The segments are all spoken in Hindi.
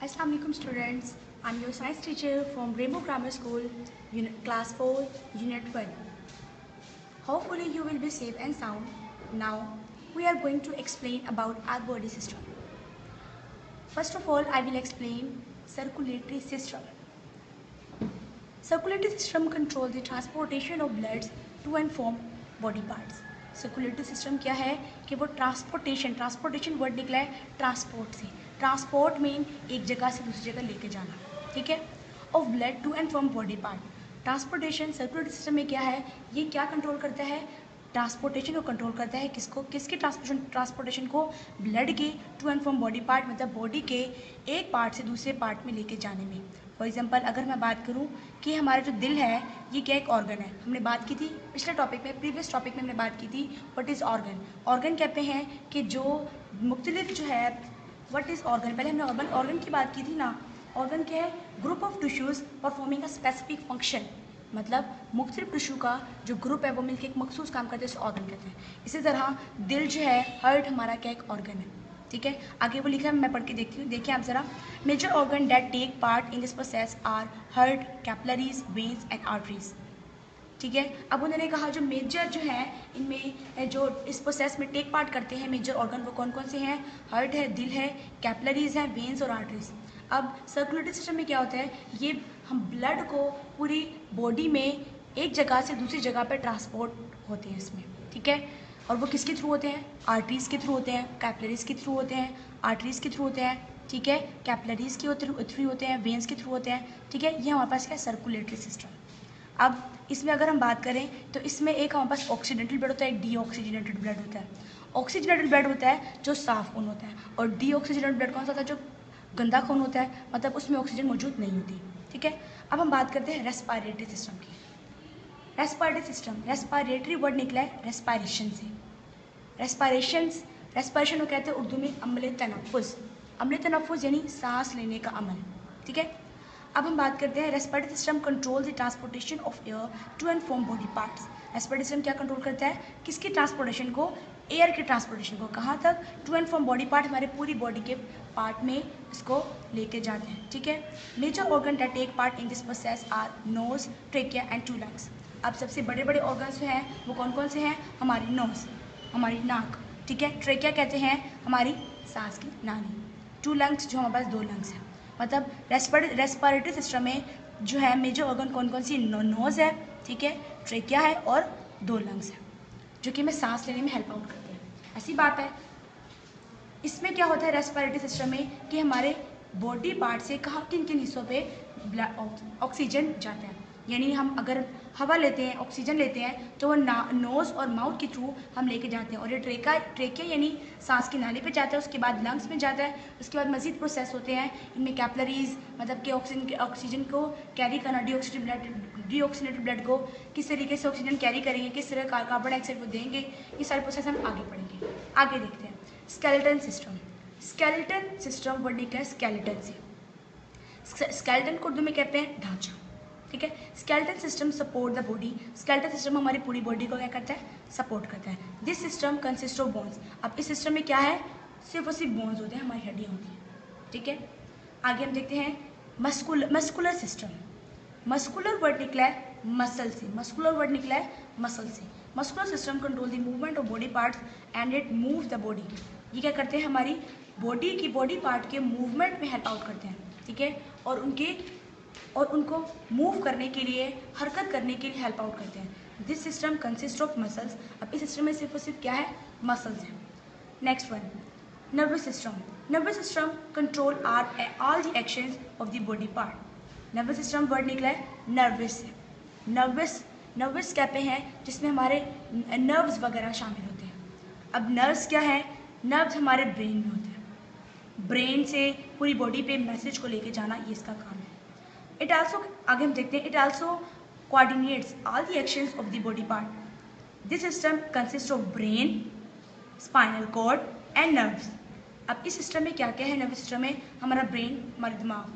Assalamu alaikum students. I'm your science teacher from Rainbow Grammar School, Class 4, Unit 1. Hopefully you will be safe and sound. Now we are going to explain about our body system. First of all, I will explain circulatory system. Circulatory system control the transportation of blood to and from body parts. Circulatory system क्या है कि वो ट्रांसपोर्टेशन वर्ड निकला है ट्रांसपोर्ट से। ट्रांसपोर्ट मीन एक जगह से दूसरी जगह लेके जाना, ठीक है, of blood to and from body part. Transportation circulatory system में क्या है, ये क्या कंट्रोल करता है, ट्रांसपोर्टेशन को कंट्रोल करता है। किसको, किसके ट्रांसपोर्टेशन को, ब्लड के to and from body part, मतलब बॉडी के एक पार्ट से दूसरे पार्ट में लेके जाने में। फॉर एग्जाम्पल अगर मैं बात करूँ कि हमारा जो दिल है ये क्या एक ऑर्गन है, हमने बात की थी पिछले टॉपिक में, प्रीवियस टॉपिक में हमने बात की थी व्हाट इज़ ऑर्गन। ऑर्गन कहते हैं कि जो मुख्तलिफ जो है, व्हाट इज़ ऑर्गन, पहले हमने ऑर्गन की बात की थी ना। ऑर्गन क्या है, group of tissues performing a specific function, मतलब मुख्तलिफ टिश्यू का जो ग्रुप है वो मिलकर एक मखसूस काम करते हैं, उसे ऑर्गन कहते हैं। इसी तरह दिल जो है, हार्ट हमारा क्या एक ऑर्गन है, ठीक है। आगे वो लिखा है, मैं पढ़ के देखती हूँ, देखिए आप ज़रा। Major organ that take part in this process are heart, capillaries, veins and arteries, ठीक है। अब उन्होंने कहा जो मेजर जो है इनमें जो इस प्रोसेस में टेक पार्ट करते हैं मेजर ऑर्गन, वो कौन कौन से हैं, हार्ट है, दिल है, कैपिलरीज हैं, वेन्स और आर्टरीज। अब सर्कुलेटरी सिस्टम में क्या होता है, ये हम ब्लड को पूरी बॉडी में एक जगह से दूसरी जगह पर ट्रांसपोर्ट होते हैं इसमें, ठीक है। और वो किसके थ्रू होते हैं, आर्टरीज के थ्रू होते हैं, कैपिलरीज के थ्रू होते हैं, आर्टरीज के थ्रू होते हैं, ठीक है, कैपिलरीज के थ्रू होते हैं, वेन्स के थ्रू होते हैं, ठीक है। ये हमारे पास क्या है, सर्कुलेटरी सिस्टम। अब इसमें अगर हम बात करें तो इसमें एक हमारे पास ऑक्सीडेंटल ब्लड होता है, एक डीऑक्सीजनेटेड ब्लड होता है। ऑक्सीजनेटेड ब्लड होता है जो साफ खून होता है, और डीऑक्सीजनेटेड ब्लड कौन सा होता है, जो गंदा खून होता है, मतलब उसमें ऑक्सीजन मौजूद नहीं होती, ठीक है। अब हम बात करते हैं रेस्पिरेटरी सिस्टम की। रेस्पिरेटरी सिस्टम, रेस्पिरेटरी वर्ड निकला है रेस्पायरेशन से। रेस्पिरेशन को कहते हैं उर्दू में अमले तनफ़ुस। अमले तनफ़ुस यानी सांस लेने का अमल, ठीक है। अब हम बात करते हैं respiratory system control the transportation of air to and from body parts. Respiratory system क्या कंट्रोल करता है, किसकी ट्रांसपोर्टेशन को, एयर की ट्रांसपोर्टेशन को, कहाँ तक, to and from body part, हमारे पूरी बॉडी के पार्ट में इसको लेके जाते हैं, ठीक है। Major organ that take part in this process are nose, trachea and to lungs. अब सबसे बड़े बड़े ऑर्गन्स जो हैं वो कौन कौन से हैं, हमारी नोज, हमारी नाक, ठीक है, ट्रेकिया कहते हैं हमारी सांस की नाली, टू लंग्स जो हमारे पास दो लंग्स हैं। मतलब रेस्पिरेटरी सिस्टम में जो है मेजर ऑर्गन कौन कौन सी, नोज है, ठीक है, ट्रेकिया है और दो लंग्स है, जो कि हमें सांस लेने में हेल्प आउट करते हैं। ऐसी बात है, इसमें क्या होता है रेस्पिरेटरी सिस्टम में कि हमारे बॉडी पार्ट से कहाँ किन किन हिस्सों पे ऑक्सीजन जाता है। यानी हम अगर हवा लेते हैं, ऑक्सीजन लेते हैं, तो वो नोज़ और माउथ के थ्रू हम लेके जाते हैं, और ये ट्रेकिया यानी सांस की नाली पे जाता है, उसके बाद लंग्स में जाता है, उसके बाद मजीद प्रोसेस होते हैं इनमें कैपिलरीज, मतलब कि ऑक्सीजन को कैरी करना, डीऑक्सीनेटेड ब्लड को किस तरीके से ऑक्सीजन कैरी करेंगे, किस तरह कार्बन डाइऑक्साइड को देंगे, ये सारे प्रोसेस हम आगे पढ़ेंगे। आगे देखते हैं skeleton system. Skeleton system word निकला है स्केलेटन से। स्केलेटन को उर्दू में कहते हैं ढांचा, ठीक है। Skeleton system support the body. Skeleton system हमारी पूरी बॉडी को क्या करता है, सपोर्ट करता है। This system consist of bones. अब इस सिस्टम में क्या है, सिर्फ और सिर्फ बोन्स होते हैं, हमारी हड्डियाँ होती हैं, ठीक है। आगे हम देखते हैं मस्कुलर सिस्टम। मस्कुलर वर्ड निकला है मसल से, मस्कुलर वर्ड निकला है मसल से। Muscular system control the movement of body parts and it move the body. ये क्या करते हैं, हमारी बॉडी पार्ट के मूवमेंट में हेल्प आउट करते हैं, ठीक है, और उनको मूव करने के लिए, हरकत करने के लिए हेल्प आउट करते हैं। This system consist of muscles. अब इस सिस्टम में सिर्फ और सिर्फ क्या है, मसल्स हैं। Next one, nervous system. Nervous system control all the actions of the body part. Nervous system word निकला है नर्वस से। नर्वस कहते हैं जिसमें हमारे नर्व्स वगैरह शामिल होते हैं। अब नर्व्स क्या है, नर्व्स हमारे ब्रेन में होते हैं, ब्रेन से पूरी बॉडी पे मैसेज को लेके जाना, ये इसका काम है। इट आल्सो, आगे हम देखते हैं, it also coordinates all the actions of the body part. This system consist of brain, spinal cord and nerves. अब इस सिस्टम में क्या क्या है, नर्वस सिस्टम में हमारा ब्रेन, हमारा दिमाग,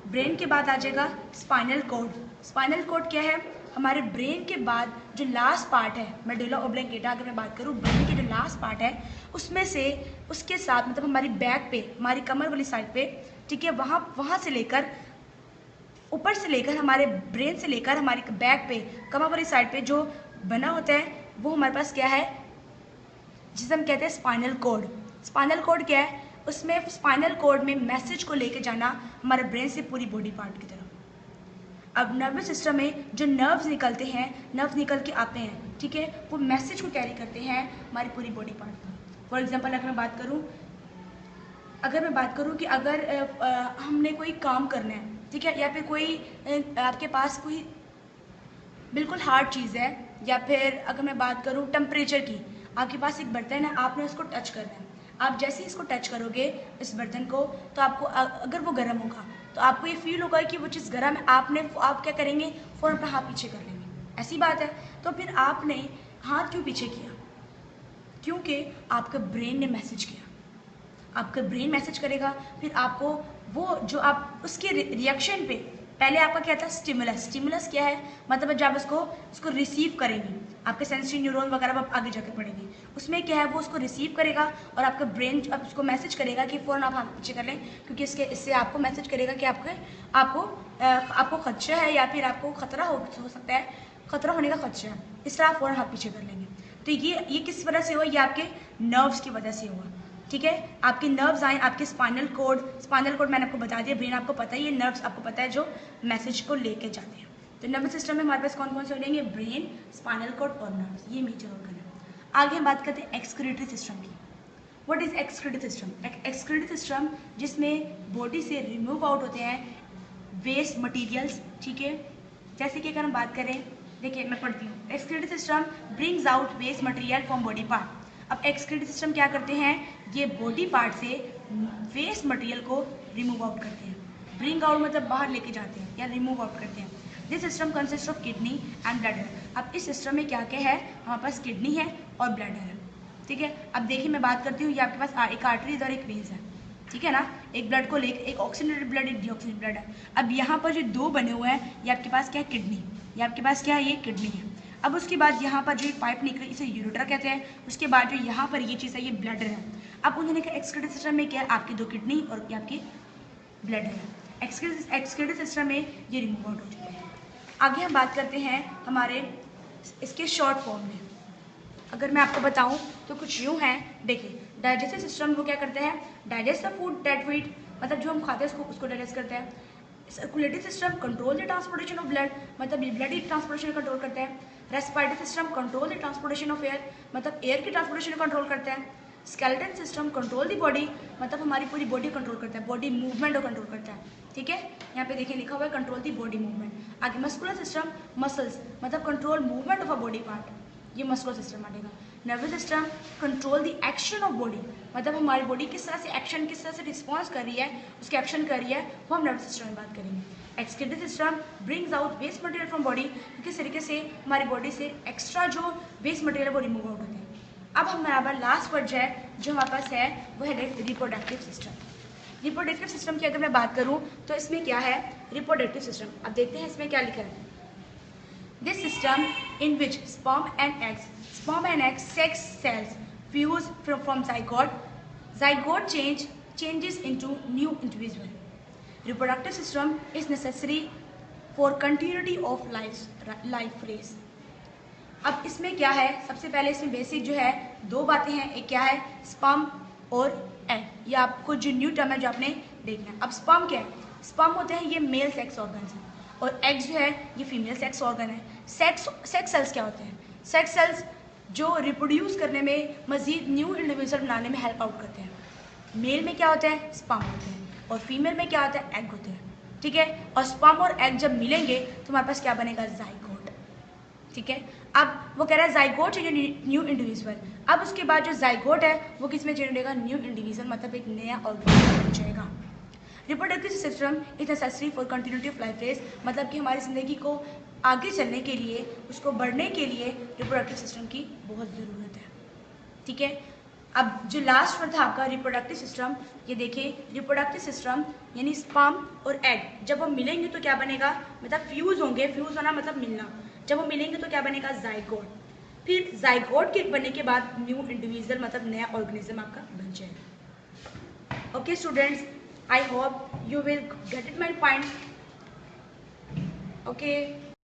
ब्रेन के बाद आ जाएगा स्पाइनल कॉर्ड। स्पाइनल कॉर्ड क्या है, हमारे ब्रेन के बाद जो लास्ट पार्ट है मेडुला ऑब्लिंगेटा, अगर मैं बात करूँ ब्रेन की जो लास्ट पार्ट है उसमें से उसके साथ मतलब हमारी बैक पे, हमारी कमर वाली साइड पे, ठीक है, वहाँ से लेकर ऊपर से लेकर हमारे ब्रेन से लेकर हमारी बैक पे, कमर वाली साइड पे जो बना होता है वो हमारे पास क्या है, जिसे हम कहते हैं स्पाइनल कॉर्ड। स्पाइनल कॉर्ड क्या है, उसमें स्पाइनल कॉर्ड में मैसेज को लेके जाना हमारे ब्रेन से पूरी बॉडी पार्ट की तरफ। अब नर्वस सिस्टम में जो नर्व्स निकलते हैं, नर्व्स निकल के आते हैं, ठीक है, वो मैसेज को कैरी करते हैं हमारी पूरी बॉडी पार्ट पर। फॉर एग्जांपल अगर मैं बात करूं कि अगर हमने कोई काम करना है, ठीक है, या फिर कोई आपके पास कोई बिल्कुल हार्ड चीज़ है, या फिर अगर मैं बात करूं टेम्परेचर की, आपके पास एक बर्तन है, आपने उसको टच करना है। आप जैसे ही इसको टच करोगे इस बर्तन को, तो आपको अगर वो गर्म होगा तो आपको ये फील होगा कि वो चीज़ गर्म है, आप क्या करेंगे, फ़ौरन अपना हाथ पीछे कर लेंगे। ऐसी बात है। तो फिर आपने हाथ क्यों पीछे किया, क्योंकि आपके ब्रेन ने मैसेज किया। आपका ब्रेन मैसेज करेगा, फिर आपको वो जो आप उसके रिएक्शन पे, पहले आपका क्या था स्टिमुलस क्या है, मतलब जब उसको रिसीव करेंगे, आपके सेंसरी न्यूरॉन वगैरह आप आगे जाकर पढ़ेंगे, उसमें क्या है वो उसको रिसीव करेगा और आपका ब्रेन अब उसको मैसेज करेगा कि फ़ौरन आप हाथ पीछे कर लें, क्योंकि इससे आपको मैसेज करेगा कि आपको खदशा है या फिर आपको खतरा हो सकता है, खतरा होने का खदशा है, इस तरह आप फ़ौरन हाथ पीछे कर लेंगे। तो ये किस वजह से हुआ, ये आपके नर्व्स की वजह से हुआ, ठीक है। आपके नर्व्स आए, आपके स्पाइनल कोड मैंने आपको बता दिया, ब्रेन आपको पता है, ये नर्व्स आपको पता है जो मैसेज को लेके जाते हैं। तो नर्वस सिस्टम में हमारे पास कौन कौन से होंगे, ब्रेन, स्पाइनल कोड और नर्व्स, ये मेजर ऑर्गन है। आगे हम बात करते हैं एक्सक्रीटरी सिस्टम की। What is excretory system? Excretory system जिसमें बॉडी से रिमूव आउट होते हैं वेस्ट मटीरियल्स, ठीक है। जैसे कि अगर हम बात करें, देखिए मैं पढ़ती हूँ, excretory system brings out waste material from body part. अब एक्सक्रीटरी सिस्टम क्या करते हैं, ये बॉडी पार्ट से वेस्ट मटेरियल को रिमूव आउट करते हैं। ब्रिंग आउट मतलब बाहर लेके जाते हैं या रिमूव आउट करते हैं। This system consist of kidney and bladder. अब इस सिस्टम में क्या क्या है, हमारे पास किडनी है और ब्लैडर है, ठीक है। अब देखिए मैं बात करती हूँ, ये आपके पास एक आर्टरीज और एक वेन्स है, ठीक है ना, एक ब्लड को लेकर, एक ऑक्सीजनेटेड ब्लड, एक डीऑक्सीजनेटेड ब्लड है। अब यहाँ पर जो दो बने हुए हैं, ये आपके पास क्या है, किडनी, ये आपके पास क्या है, ये किडनी है। अब उसके बाद यहाँ पर जो पाइप निकली इसे यूरेटर कहते हैं। उसके बाद जो यहाँ पर ये चीज़ है ये ब्लैडर है। अब उन्होंने कहा एक्सक्रीटरी सिस्टम में क्या है, आपकी दो किडनी और आपकी ब्लैडर है। एक्सक्रीटरी सिस्टम में ये रिमूव आउट हो चुके हैं। आगे हम बात करते हैं हमारे इसके शॉर्ट फॉर्म में। अगर मैं आपको बताऊं तो कुछ यूँ है, देखिए डाइजेस्टिव सिस्टम वो क्या करते हैं, digest the food that we eat, मतलब जो हम खाते हैं उसको डाइजेस्ट करते हैं। Circulatory system control the transportation of blood, मतलब ये ब्लड की ट्रांसपोर्टेशन कंट्रोल करते हैं। Respiratory system control the transportation of air, मतलब एयर की ट्रांसपोर्टेशन कंट्रोल करते हैं। Skeleton system control the body, मतलब हमारी पूरी बॉडी कंट्रोल करता है, बॉडी मूवमेंट को कंट्रोल करता है, ठीक है। यहाँ पे देखिए लिखा हुआ है कंट्रोल दी बॉडी मूवमेंट। आगे मस्कुलर सिस्टम, मसल्स मतलब control movement of a body part, ये मस्कुलर सिस्टम आएगा। Nervous system control the action of body, मतलब हमारी बॉडी किस तरह से रिस्पॉन्स कर रही है, उसके एक्शन कर रही है, वो हम नर्वस सिस्टम में बात करेंगे। Excretory system brings out waste material from body, किस तरीके से हमारी बॉडी से एक्स्ट्रा जो वेस्ट मटेरियल है वो रिमूव आउट होते हैं। अब हमारा लास्ट वर्ड जो हमारे पास है वो है रिप्रोडक्टिव सिस्टम। रिप्रोडक्टिव सिस्टम की अगर मैं बात करूँ तो इसमें क्या है, रिप्रोडक्टिव सिस्टम, अब देखते हैं इसमें क्या लिखा है। This system in which sperm and eggs sex cells fuse from zygote changes into new individual. Reproductive system is necessary for continuity of life race. अब इसमें क्या है, सबसे पहले इसमें बेसिक जो है दो बातें हैं, एक क्या है स्पर्म और एग, ये आपको जो न्यू टर्म है जो आपने देखना है। अब स्पर्म क्या है, स्पर्म होते हैं ये मेल सेक्स ऑर्गन है और एग जो है ये फीमेल सेक्स ऑर्गन है। सेक्स सेल्स क्या होते हैं, सेक्स सेल्स जो रिप्रोड्यूस करने में, मजीद न्यू इंडिविजुअल बनाने में हेल्प आउट करते हैं। मेल में क्या होता है, स्पर्म होते हैं, और फीमेल में क्या होता है, एग होते हैं, ठीक है। और स्पर्म और एग जब मिलेंगे तो हमारे पास क्या बनेगा, जाइगोट, ठीक है। अब वो कह रहा है जाइगोट चेंज न्यू इंडिविजुअल। अब उसके बाद जो जाइगोट है वो किस में चेंज होगा, न्यू इंडिविजुअल, मतलब एक नया ऑर्गेनिज्म बन जाएगा। Reproductive system is necessary for continuity of life race, मतलब कि हमारी ज़िंदगी को आगे चलने के लिए, उसको बढ़ने के लिए रिप्रोडक्टिव सिस्टम की बहुत ज़रूरत है, ठीक है। अब जो लास्ट वर्ड था आपका रिप्रोडक्टिव सिस्टम, ये देखिए रिप्रोडक्टिव सिस्टम यानी स्पर्म और एग जब वो मिलेंगे तो क्या बनेगा, मतलब फ्यूज़ होंगे, फ्यूज़ होना मतलब मिलना, जब वो मिलेंगे तो क्या बनेगा, जाइगोट। फिर जाइगोट के बनने के बाद न्यू इंडिविजुअल मतलब नया ऑर्गेनिज्म आपका बन जाएगा। Okay students, I hope you will get it my point. Okay